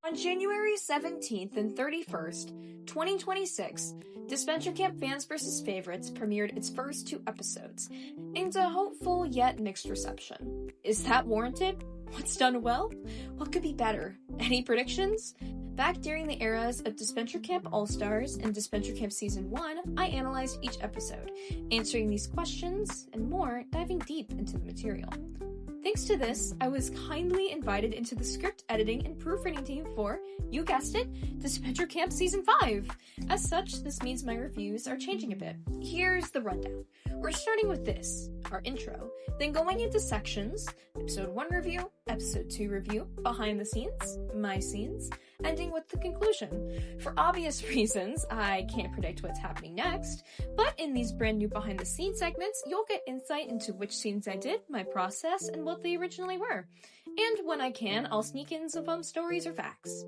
On January 17th and 31st, 2026, Dispenser Camp Fans vs. Favorites premiered its first 2 episodes, and a hopeful yet mixed reception. Is that warranted? What's done well? What could be better? Any predictions? Back during the eras of Dispenser Camp All-Stars and Dispenser Camp Season 1, I analyzed each episode, answering these questions and more, diving deep into the material. Thanks to this, I was kindly invited into the script editing and proofreading team for, you guessed it, Dispenser Camp Season 5. As such, this means my reviews are changing a bit. Here's the rundown. We're starting with this, our intro, then going into sections, Episode 1 review, Episode 2 review, behind the scenes, my scenes, ending with the conclusion. For obvious reasons, I can't predict what's happening next, but in these brand new behind the scenes segments, you'll get insight into which scenes I did, my process, and what they originally were. And when I can, I'll sneak in some fun stories or facts.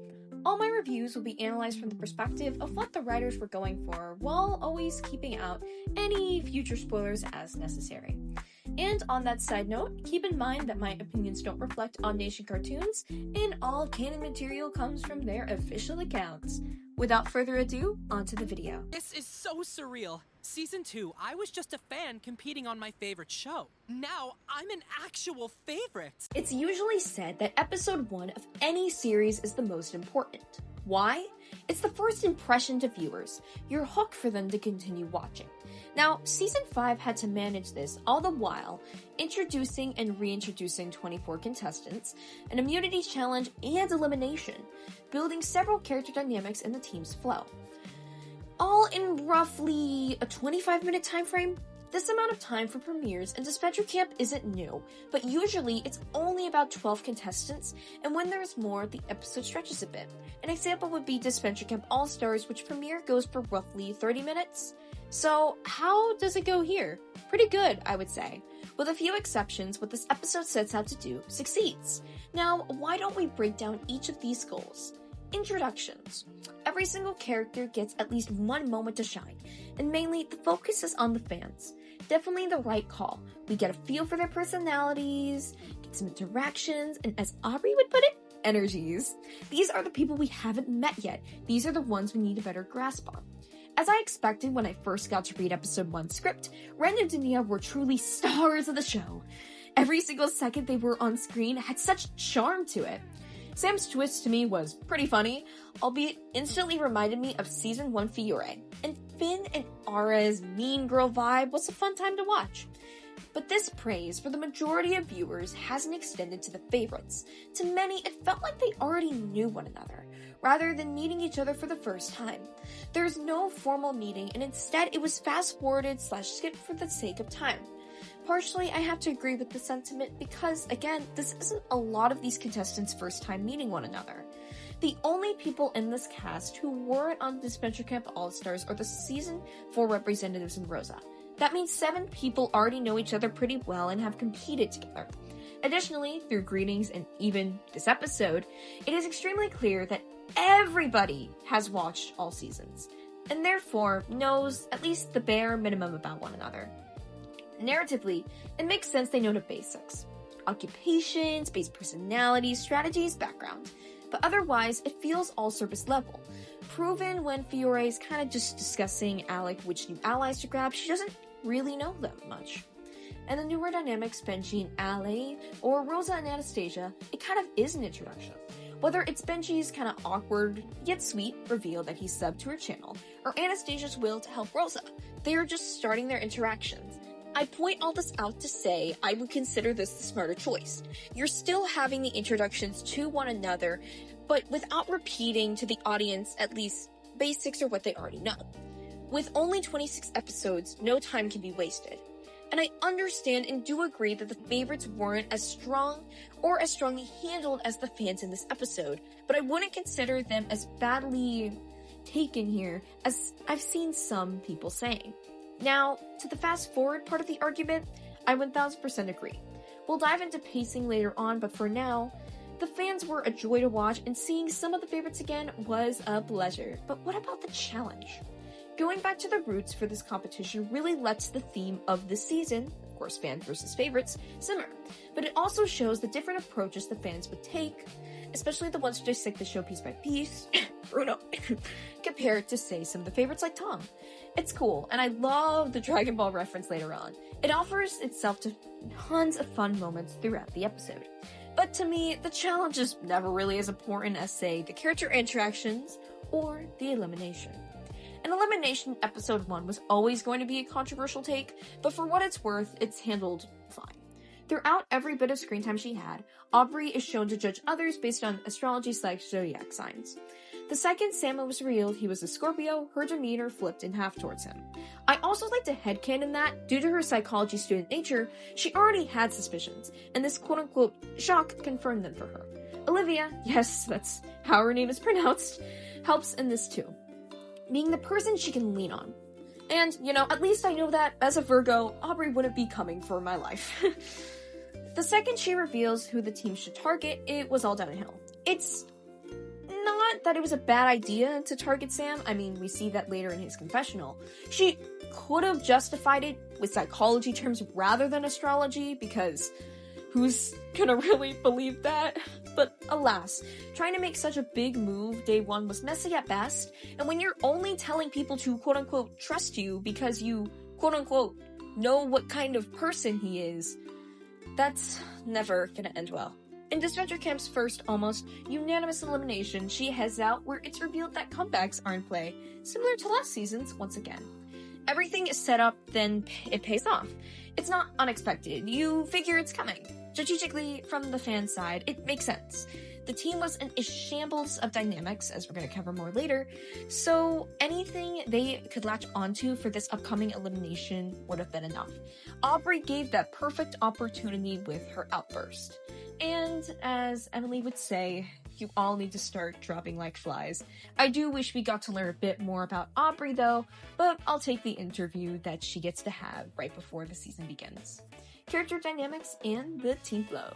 All my reviews will be analyzed from the perspective of what the writers were going for, while always keeping out any future spoilers as necessary. And on that side note, keep in mind that my opinions don't reflect on Nation Cartoons, and all canon material comes from their official accounts. Without further ado, onto the video. This is so surreal. Season 2, I was just a fan competing on my favorite show. Now, I'm an actual favorite. It's usually said that episode 1 of any series is the most important. Why? It's the first impression to viewers, your hook for them to continue watching. Now, Season 5 had to manage this all the while introducing and reintroducing 24 contestants, an immunity challenge, and elimination, building several character dynamics in the team's flow. All in roughly a 25-minute time frame. This amount of time for premieres and Dispenser Camp isn't new, but usually it's only about 12 contestants, and when there's more, the episode stretches a bit. An example would be Dispenser Camp All-Stars, which premiere goes for roughly 30 minutes. So how does it go here? Pretty good, I would say. With a few exceptions, what this episode sets out to do succeeds. Now, why don't we break down each of these goals? Introductions. Every single character gets at least one moment to shine, and mainly the focus is on the fans. Definitely the right call. We get a feel for their personalities, get some interactions, and as Aubrey would put it, energies. These are the people we haven't met yet. These are the ones we need a better grasp on. As I expected when I first got to read episode 1's script, Ren and Dania were truly stars of the show. Every single second they were on screen had such charm to it. Sam's twist to me was pretty funny, albeit instantly reminded me of Season 1 Fiore, and Finn and Ara's mean girl vibe was a fun time to watch. But this praise for the majority of viewers hasn't extended to the favorites. To many, it felt like they already knew one another, rather than meeting each other for the first time. There's no formal meeting, and instead it was fast-forwarded/skipped for the sake of time. Partially, I have to agree with the sentiment because, again, this isn't a lot of these contestants' first time meeting one another. The only people in this cast who weren't on Dispenser Camp All-Stars are the Season 4 representatives and Rosa. That means 7 people already know each other pretty well and have competed together. Additionally, through greetings and even this episode, it is extremely clear that everybody has watched all seasons, and therefore knows at least the bare minimum about one another. Narratively, it makes sense they know the basics. Occupations, base personalities, strategies, background. But otherwise, it feels all surface level. Proven when Fiore is kind of just discussing Alec which new allies to grab, she doesn't really know them much. And the newer dynamics Benji and Ale, or Rosa and Anastasia, it kind of is an introduction. Whether it's Benji's kind of awkward, yet sweet reveal that he subbed to her channel, or Anastasia's will to help Rosa, they are just starting their interactions. I point all this out to say I would consider this the smarter choice. You're still having the introductions to one another, but without repeating to the audience at least basics or what they already know. With only 26 episodes, no time can be wasted. And I understand and do agree that the favorites weren't as strong or as strongly handled as the fans in this episode, but I wouldn't consider them as badly taken here as I've seen some people saying. Now, to the fast-forward part of the argument, I 1000% agree. We'll dive into pacing later on, but for now, the fans were a joy to watch, and seeing some of the favorites again was a pleasure. But what about the challenge? Going back to the roots for this competition really lets the theme of the season, of course fans versus favorites, simmer. But it also shows the different approaches the fans would take, especially the ones who dissect the show piece by piece, Bruno, compared to, say, some of the favorites like Tom. It's cool, and I love the Dragon Ball reference later on. It offers itself to tons of fun moments throughout the episode. But to me, the challenge is never really as important as, say, the character interactions or the elimination. In Elimination, Episode 1 was always going to be a controversial take, but for what it's worth, it's handled fine. Throughout every bit of screen time she had, Aubrey is shown to judge others based on astrology/zodiac signs. The second Sam was revealed he was a Scorpio, her demeanor flipped in half towards him. I also like to headcanon that, due to her psychology student nature, she already had suspicions, and this quote-unquote shock confirmed them for her. Olivia, yes, that's how her name is pronounced, helps in this too, being the person she can lean on. And, at least I know that, as a Virgo, Aubrey wouldn't be coming for my life. The second she reveals who the team should target, it was all downhill. It's not that it was a bad idea to target Sam. I mean, we see that later in his confessional. She could have justified it with psychology terms rather than astrology, because who's gonna really believe that? But alas, trying to make such a big move day one was messy at best, and when you're only telling people to quote-unquote trust you because you quote-unquote know what kind of person he is, that's never gonna end well. In Dispenser Camp's first almost unanimous elimination, she heads out where it's revealed that comebacks are in play, similar to last season's once again. Everything is set up, then it pays off. It's not unexpected. You figure it's coming. Strategically, from the fan side, it makes sense. The team was in a shambles of dynamics, as we're going to cover more later, so anything they could latch onto for this upcoming elimination would have been enough. Aubrey gave that perfect opportunity with her outburst. And as Emily would say, you all need to start dropping like flies. I do wish we got to learn a bit more about Aubrey though, but I'll take the interview that she gets to have right before the season begins. Character dynamics and the team flow.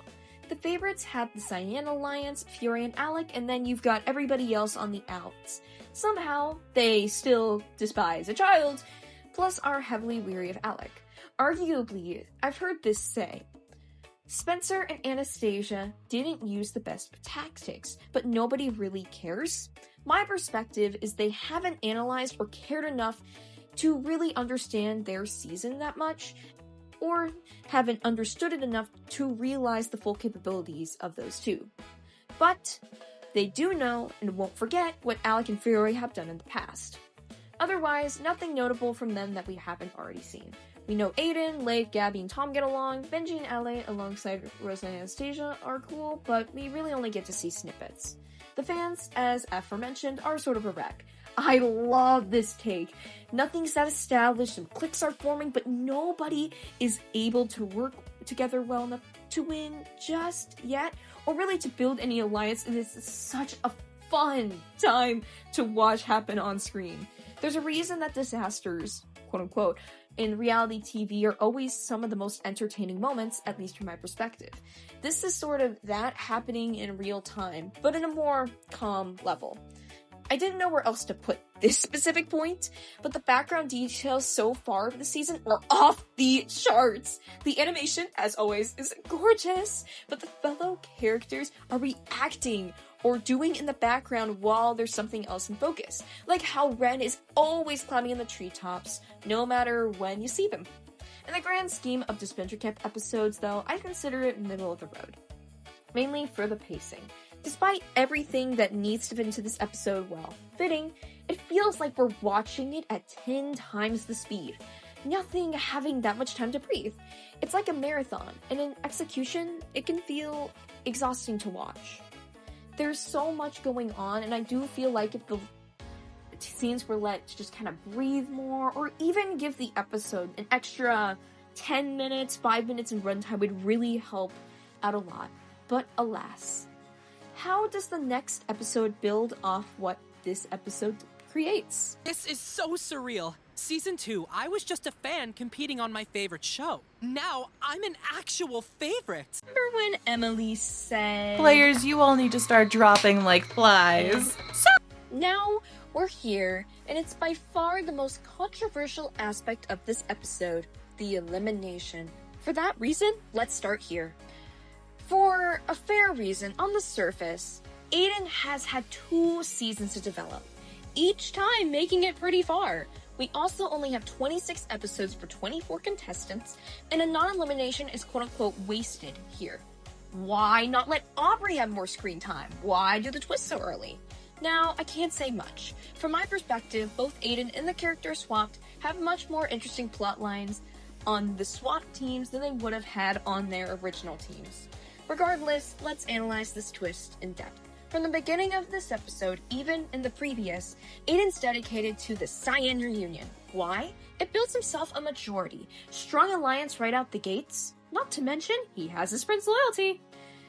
The favorites had the Cyan Alliance, Fury and Alec, and then you've got everybody else on the outs. Somehow, they still despise a child, plus are heavily weary of Alec. Arguably, I've heard this say, Spencer and Anastasia didn't use the best tactics, but nobody really cares. My perspective is they haven't analyzed or cared enough to really understand their season that much, or haven't understood it enough to realize the full capabilities of those two. But they do know and won't forget what Alec and Fury have done in the past. Otherwise, nothing notable from them that we haven't already seen. We know Aiden, Leigh, Gabby, and Tom get along, Benji and LA alongside Rosa and Anastasia are cool, but we really only get to see snippets. The fans, as aforementioned, are sort of a wreck. I love this take. Nothing's that established, some cliques are forming, but nobody is able to work together well enough to win just yet, or really to build any alliance, and this is such a fun time to watch happen on screen. There's a reason that disasters, quote-unquote, in reality TV are always some of the most entertaining moments, at least from my perspective. This is sort of that happening in real time, but in a more calm level. I didn't know where else to put this specific point, but the background details so far of the season are off the charts. The animation, as always, is gorgeous, but the fellow characters are reacting or doing in the background while there's something else in focus. Like how Ren is always climbing in the treetops, no matter when you see them. In the grand scheme of Dispenser Camp episodes, though, I consider it middle of the road. Mainly for the pacing. Despite everything that needs to fit into this episode while fitting, it feels like we're watching it at 10 times the speed. Nothing having that much time to breathe. It's like a marathon, and in execution, it can feel exhausting to watch. There's so much going on, and I do feel like if the scenes were let to just kind of breathe more, or even give the episode an extra 10 minutes, 5 minutes in runtime would really help out a lot. But alas, how does the next episode build off what this episode creates? This is so surreal. Season 2, I was just a fan competing on my favorite show. Now, I'm an actual favorite. Remember when Emily said, "Players, you all need to start dropping like flies." So now we're here, and it's by far the most controversial aspect of this episode, the elimination. For that reason, let's start here. For a fair reason, on the surface, Aiden has had 2 seasons to develop, each time making it pretty far. We also only have 26 episodes for 24 contestants, and a non-elimination is quote-unquote wasted here. Why not let Aubrey have more screen time? Why do the twist so early? Now, I can't say much. From my perspective, both Aiden and the characters swapped have much more interesting plot lines on the swap teams than they would have had on their original teams. Regardless, let's analyze this twist in depth. From the beginning of this episode, even in the previous, Aiden's dedicated to the Cyan reunion. Why? It builds himself a majority, strong alliance right out the gates, not to mention he has his friend's loyalty.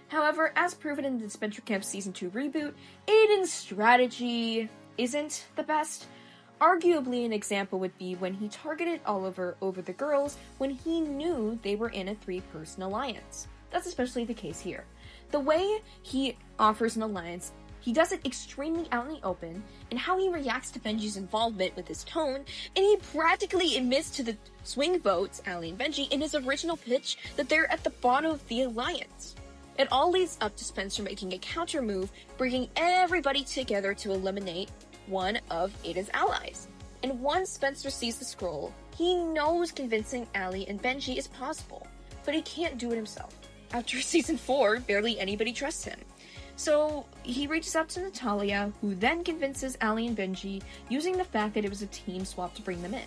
However, as proven in the Adventure Camp Season 2 reboot, Aiden's strategy isn't the best. Arguably, an example would be when he targeted Oliver over the girls when he knew they were in a 3-person alliance. That's especially the case here. The way he offers an alliance, he does it extremely out in the open, and how he reacts to Benji's involvement with his tone, and he practically admits to the swing votes, Allie and Benji, in his original pitch that they're at the bottom of the alliance. It all leads up to Spencer making a counter move, bringing everybody together to eliminate one of Aiden's allies. And once Spencer sees the scroll, he knows convincing Allie and Benji is possible, but he can't do it himself. After Season 4, barely anybody trusts him. So he reaches out to Natalia, who then convinces Allie and Benji, using the fact that it was a team swap to bring them in.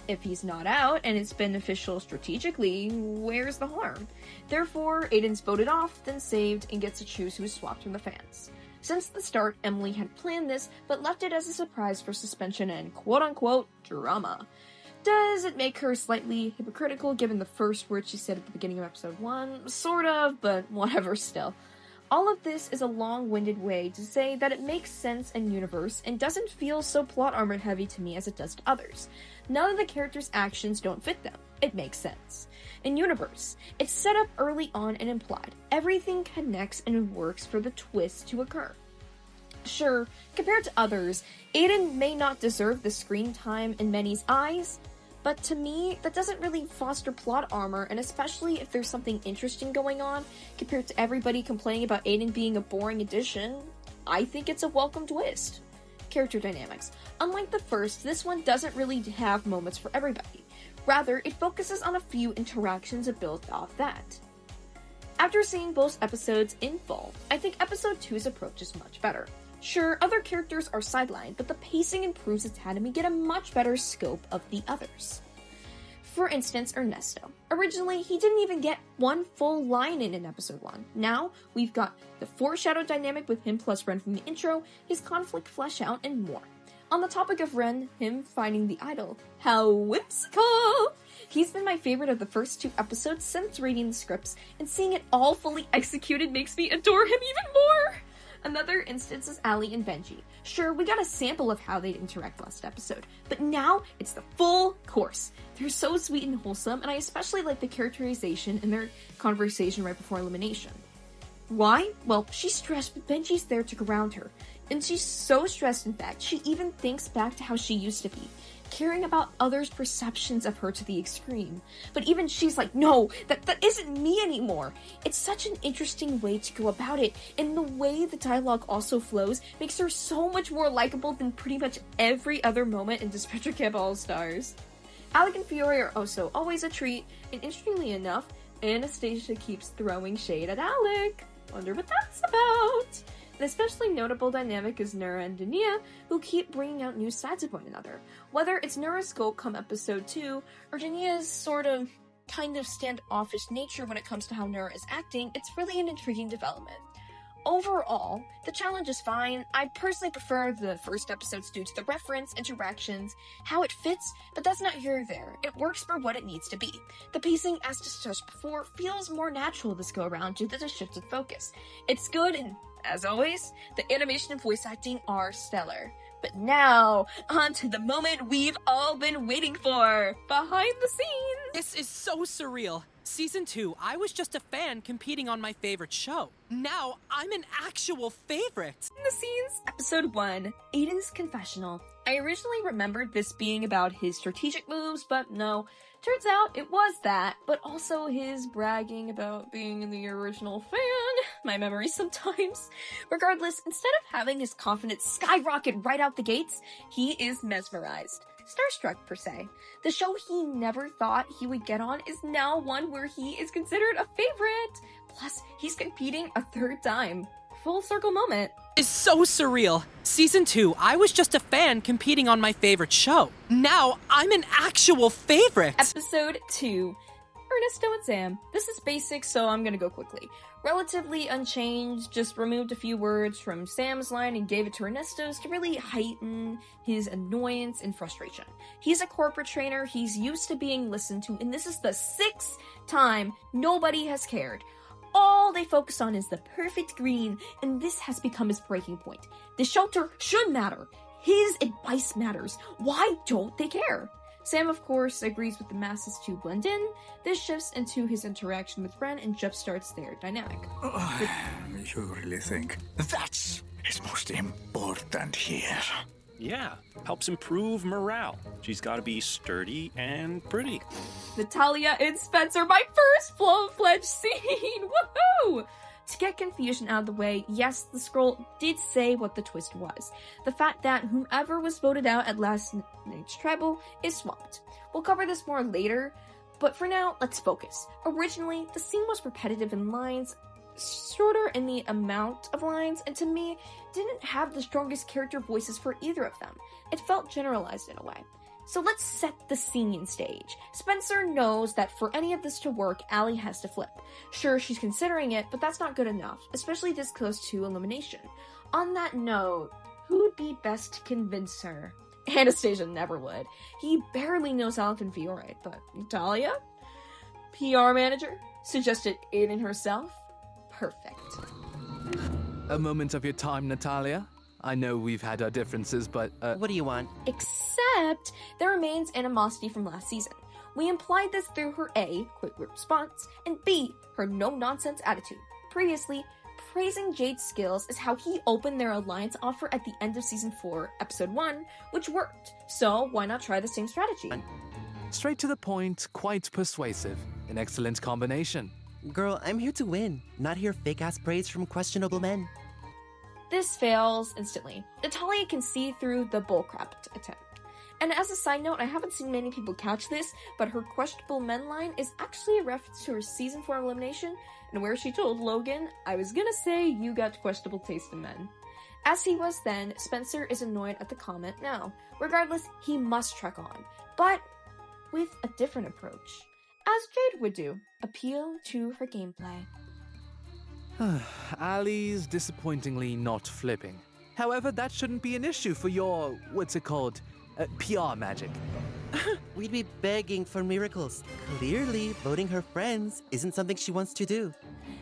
If he's not out, and it's beneficial strategically, where's the harm? Therefore, Aiden's voted off, then saved, and gets to choose who's swapped from the fans. Since the start, Emily had planned this, but left it as a surprise for suspension and quote-unquote drama. Does it make her slightly hypocritical given the first word she said at the beginning of episode 1? Sort of, but whatever still. All of this is a long-winded way to say that it makes sense in universe and doesn't feel so plot armor heavy to me as it does to others. None of the characters' actions don't fit them. It makes sense. In universe, it's set up early on and implied. Everything connects and works for the twist to occur. Sure, compared to others, Aiden may not deserve the screen time in many's eyes, but to me, that doesn't really foster plot armor, and especially if there's something interesting going on, compared to everybody complaining about Aiden being a boring addition, I think it's a welcome twist. Character dynamics. Unlike the first, this one doesn't really have moments for everybody. Rather, it focuses on a few interactions and builds off that. After seeing both episodes in full, I think episode 2's approach is much better. Sure, other characters are sidelined, but the pacing improves its had, and we get a much better scope of the others. For instance, Ernesto. Originally, he didn't even get one full line in episode 1. Now, we've got the foreshadow dynamic with him plus Ren from the intro, his conflict flesh out, and more. On the topic of Ren, him finding the idol, how whimsical! He's been my favorite of the first 2 episodes since reading the scripts, and seeing it all fully executed makes me adore him even more! Another instance is Allie and Benji. Sure, we got a sample of how they'd interact last episode, but now it's the full course. They're so sweet and wholesome, and I especially like the characterization in their conversation right before elimination. Why? Well, she's stressed, but Benji's there to ground her. And she's so stressed, in fact, she even thinks back to how she used to be, caring about others' perceptions of her to the extreme. But even she's like, no, that isn't me anymore. It's such an interesting way to go about it, and the way the dialogue also flows makes her so much more likable than pretty much every other moment in Adventure Camp All-Stars. Alec and Fiore are also always a treat, and interestingly enough, Anastasia keeps throwing shade at Alec. Wonder what that's about? An especially notable dynamic is Nura and Dania, who keep bringing out new sides of one another. Whether it's Nura's scope come episode 2, or Dania's kind of standoffish nature when it comes to how Nura is acting, it's really an intriguing development. Overall, the challenge is fine. I personally prefer the first episodes due to the reference, interactions, how it fits, but that's not here or there. It works for what it needs to be. The pacing, as discussed before, feels more natural this go around due to the shifted focus. It's good, and as always, the animation and voice acting are stellar. But now, on to the moment we've all been waiting for! Behind the scenes! This is so surreal. Season 2, I was just a fan competing on my favorite show. Now, I'm an actual favorite. In the scenes, episode 1, Aiden's confessional. I I originally remembered this being about his strategic moves, but no. Turns out it was that, but also his bragging about being the original fan. My memory sometimes. Regardless, instead of having his confidence skyrocket right out the gates, he is mesmerized. Starstruck, per se. The show he never thought he would get on is now one where he is considered a favorite. Plus, he's competing a third time. Full circle moment. It's so surreal. Season 2, I was just a fan competing on my favorite show. Now, I'm an actual favorite. Episode 2. Ernesto and Sam. This is basic, so I'm gonna go quickly. Relatively unchanged, just removed a few words from Sam's line and gave it to Ernesto's to really heighten his annoyance and frustration. He's a corporate trainer, he's used to being listened to, and this is the 6th time nobody has cared. All they focus on is the perfect green, and this has become his breaking point. The shelter should matter. His advice matters. Why don't they care? Sam, of course, agrees with the masses to blend in. This shifts into his interaction with Ren and jumpstarts their dynamic. You really think that's most important here? Yeah, helps improve morale. She's got to be sturdy and pretty. Natalia and Spencer, my first full-fledged scene! Woohoo! To get confusion out of the way, yes, the scroll did say what the twist was. The fact that whomever was voted out at last night's tribal is swapped. We'll cover this more later, but for now, let's focus. Originally, the scene was repetitive in lines, shorter in the amount of lines, and to me, didn't have the strongest character voices for either of them. It felt generalized in a way. So let's set the scene stage. Spencer knows that for any of this to work, Allie has to flip. Sure, she's considering it, but that's not good enough, especially this close to elimination. On that note, who'd be best to convince her? Anastasia never would. He barely knows Alvin Fiore, but Natalia? PR manager? Suggested Aiden herself? Perfect. A moment of your time, Natalia. I know we've had our differences, but, What do you want? Except, there remains animosity from last season. We implied this through her A, quick response, and B, her no-nonsense attitude. Previously, praising Jade's skills is how he opened their alliance offer at the end of Season 4, Episode 1, which worked. So, why not try the same strategy? Straight to the point, quite persuasive. An excellent combination. Girl, I'm here to win, not hear fake-ass praise from questionable men. This fails instantly. Natalia can see through the bullcrap attempt. And as a side note, I haven't seen many people catch this, but her questionable men line is actually a reference to her Season 4 elimination, and where she told Logan, I was gonna say you got questionable taste in men. As he was then, Spencer is annoyed at the comment now. Regardless, he must trek on, but with a different approach. As Jade would do, appeal to her gameplay. Allie's disappointingly not flipping. However, that shouldn't be an issue for your, what's it called, PR magic. We'd be begging for miracles. Clearly, voting her friends isn't something she wants to do.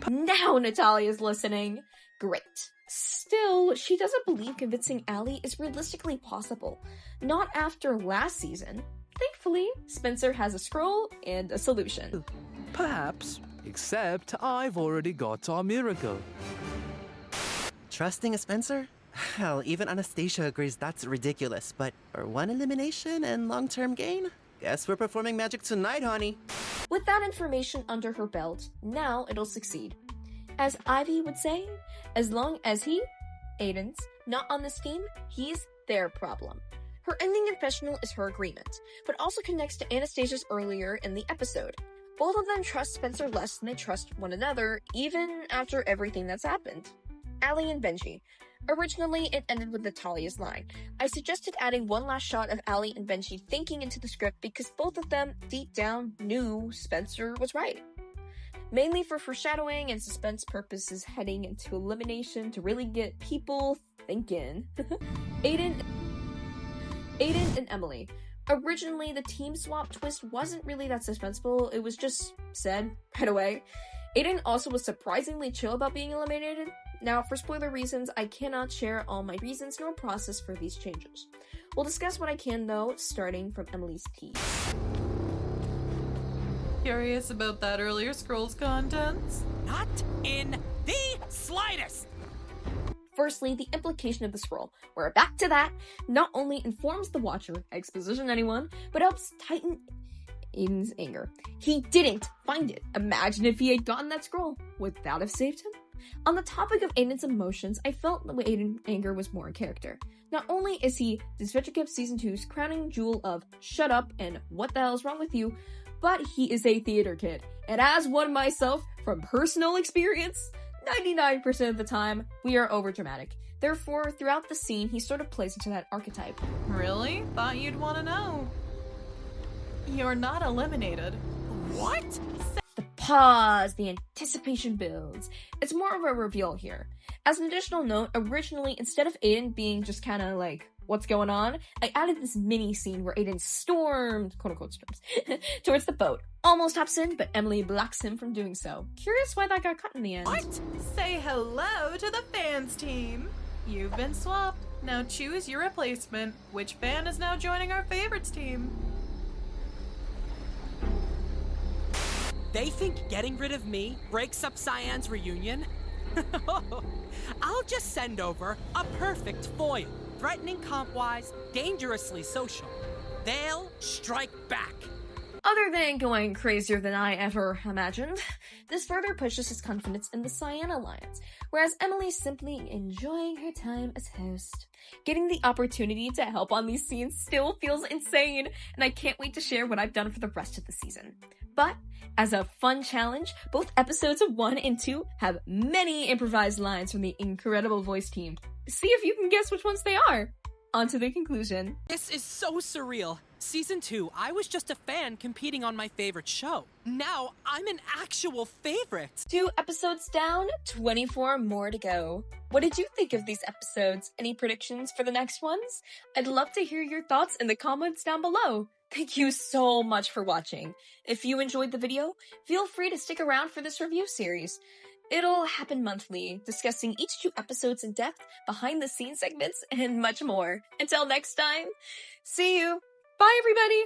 Now Natalia's listening. Great. Still, she doesn't believe convincing Allie is realistically possible. Not after last season. Thankfully, Spencer has a scroll and a solution. Perhaps, except I've already got our miracle. Trusting a Spencer? Hell, even Anastasia agrees that's ridiculous, but for one elimination and long-term gain? Guess we're performing magic tonight, honey. With that information under her belt, now it'll succeed. As Ivy would say, as long as he, Aiden's, not on this team, he's their problem. Her ending confessional is her agreement, but also connects to Anastasia's earlier in the episode. Both of them trust Spencer less than they trust one another, even after everything that's happened. Allie and Benji. Originally, it ended with Natalia's line. I suggested adding one last shot of Allie and Benji thinking into the script because both of them, deep down, knew Spencer was right. Mainly for foreshadowing and suspense purposes heading into elimination to really get people thinking. Aiden and Emily. Originally, the team swap twist wasn't really that suspenseful, it was just said right away. Aiden also was surprisingly chill about being eliminated. Now, for spoiler reasons, I cannot share all my reasons nor process for these changes. We'll discuss what I can though, starting from Emily's piece. Curious about that earlier Scrolls contents? Not in the slightest! Firstly, the implication of the scroll. We're back to that. Not only informs the watcher, exposition anyone, but helps tighten Aiden's anger. He didn't find it. Imagine if he had gotten that scroll. Would that have saved him? On the topic of Aiden's emotions, I felt that Aiden's anger was more in character. Not only is he Dispatcher Kept Season 2's crowning jewel of shut up and what the hell is wrong with you, but he is a theater kid. And as one myself, from personal experience, 99% of the time, we are overdramatic. Therefore, throughout the scene, he sort of plays into that archetype. Really? Thought you'd want to know. You're not eliminated. What? The pause, the anticipation builds. It's more of a reveal here. As an additional note, originally, instead of Aiden being just kind of like, what's going on, I added this mini scene where Aiden stormed, quote-unquote storms, towards the boat. Almost hops in, but Emily blocks him from doing so. Curious why that got cut in the end. What? Say hello to the fans team. You've been swapped. Now choose your replacement. Which fan is now joining our favorites team? They think getting rid of me breaks up Cyan's reunion? I'll just send over a perfect foil. Threatening comp-wise, dangerously social. They'll strike back. Other than going crazier than I ever imagined, this further pushes his confidence in the Cyan Alliance, whereas Emily's simply enjoying her time as host. Getting the opportunity to help on these scenes still feels insane, and I can't wait to share what I've done for the rest of the season. But, as a fun challenge, both episodes of 1 and 2 have many improvised lines from the incredible voice team. See if you can guess which ones they are. On to the conclusion. This is so surreal. Season 2, I was just a fan competing on my favorite show. Now, I'm an actual favorite. 2 episodes down, 24 more to go. What did you think of these episodes? Any predictions for the next ones? I'd love to hear your thoughts in the comments down below. Thank you so much for watching. If you enjoyed the video, feel free to stick around for this review series. It'll happen monthly, discussing each 2 episodes in depth, behind-the-scenes segments, and much more. Until next time, see you! Bye, everybody!